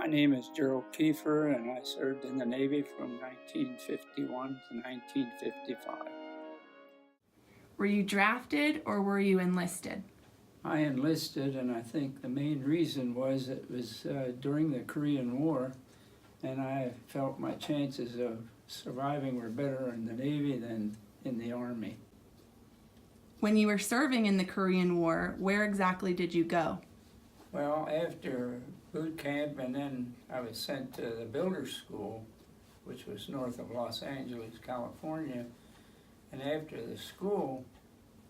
My name is Gerald Keefer, and I served in the Navy from 1951 to 1955. Were you drafted or were you enlisted? I enlisted, and I think the main reason was it was during the Korean War, and I felt my chances of surviving were better in the Navy than in the Army. When you were serving in the Korean War, where exactly did you go? Well, after boot camp, and then I was sent to the builder school, which was north of Los Angeles, California. And after the school,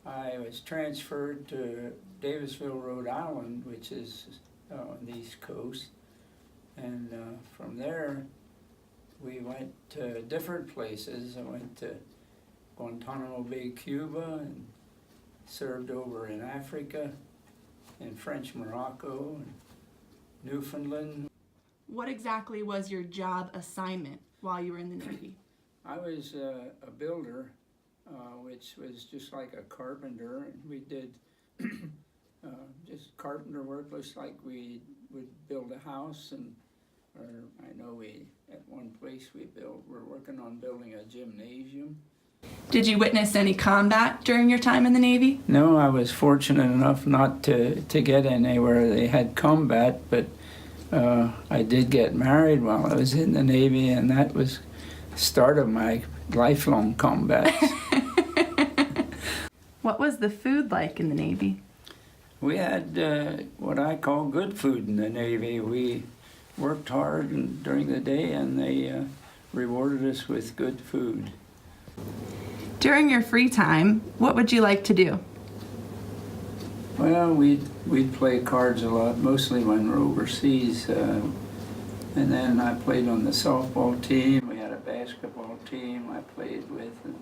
I was transferred to Davisville, Rhode Island, which is on the East Coast. And from there, we went to different places. I went to Guantanamo Bay, Cuba, and served over in Africa, in French Morocco, and Newfoundland. What exactly was your job assignment while you were in the Navy? I was a builder, which was just like a carpenter, and we did just carpenter work, just like we would build a house. And or I know we at one place we're working on building a gymnasium. Did you witness any combat during your time in the Navy? No, I was fortunate enough not to get anywhere they had combat, but I did get married while I was in the Navy, and that was the start of my lifelong combat. What was the food like in the Navy? We had what I call good food in the Navy. We worked hard during the day, and they rewarded us with good food. During your free time, what would you like to do? Well, we'd play cards a lot, mostly when we're overseas. And then I played on the softball team. We had a basketball team I played with. And,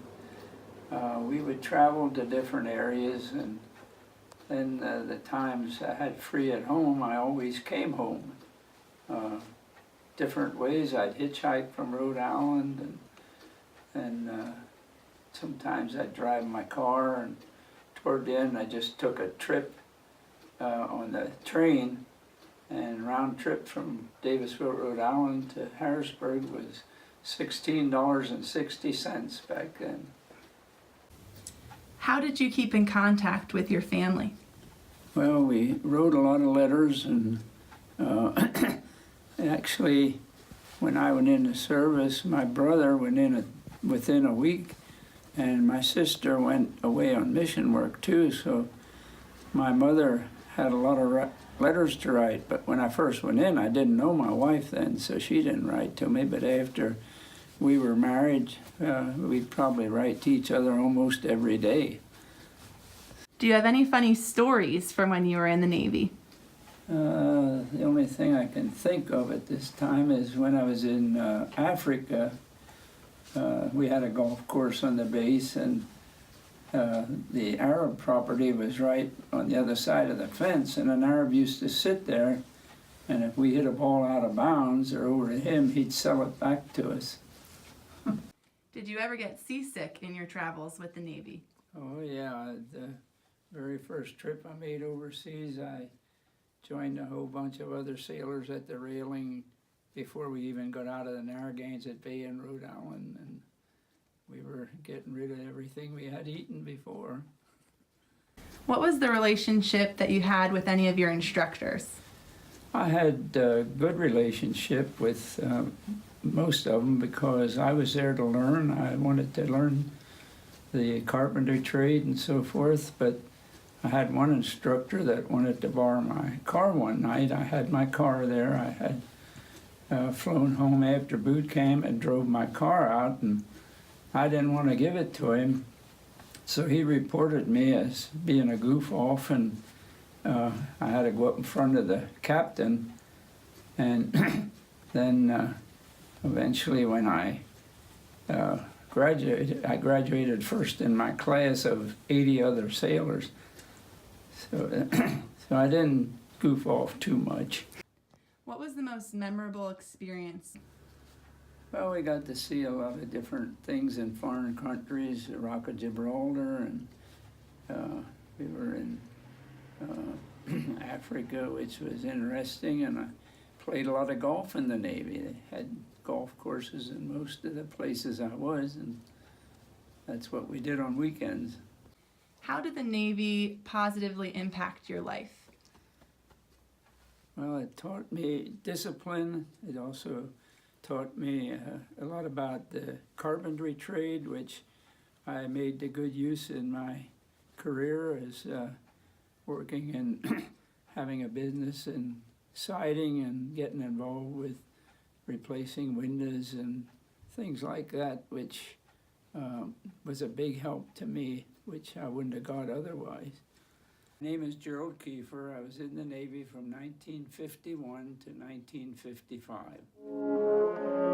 we would travel to different areas, and then the times I had free at home, I always came home. Different ways. I'd hitchhike from Rhode Island, and sometimes I'd drive my car, and toward the end I just took a trip on the train, and round trip from Davisville, Rhode Island to Harrisburg was $16.60 back then. How did you keep in contact with your family? Well, we wrote a lot of letters, and actually when I went into service, my brother went in within a week, and my sister went away on mission work too, so my mother had a lot of letters to write. But when I first went in, I didn't know my wife then, so she didn't write to me. But after we were married, we'd probably write to each other almost every day. Do you have any funny stories from when you were in the Navy? The only thing I can think of at this time is when I was in Africa. We had a golf course on the base, and the Arab property was right on the other side of the fence, and an Arab used to sit there, and if we hit a ball out of bounds or over to him, he'd sell it back to us. Did you ever get seasick in your travels with the Navy? Oh yeah, the very first trip I made overseas, I joined a whole bunch of other sailors at the railing before we even got out of the Narragansett Bay in Rhode Island, and we were getting rid of everything we had eaten before. What was the relationship that you had with any of your instructors? I had a good relationship with most of them because I was there to learn. I wanted to learn the carpentry trade and so forth, but I had one instructor that wanted to borrow my car one night. I had my car there. I had flown home after boot camp and drove my car out, and I didn't want to give it to him, so he reported me as being a goof off, and I had to go up in front of the captain, and then eventually when I graduated first in my class of 80 other sailors, so I didn't goof off too much. What was the most memorable experience? Well, we got to see a lot of different things in foreign countries, the Rock of Gibraltar, and we were in Africa, which was interesting, and I played a lot of golf in the Navy. They had golf courses in most of the places I was, and that's what we did on weekends. How did the Navy positively impact your life? Well, it taught me discipline. It also taught me a lot about the carpentry trade, which I made to good use in my career as working and having a business in siding and getting involved with replacing windows and things like that, which was a big help to me, which I wouldn't have got otherwise. My name is Gerald Keefer. I was in the Navy from 1951 to 1955.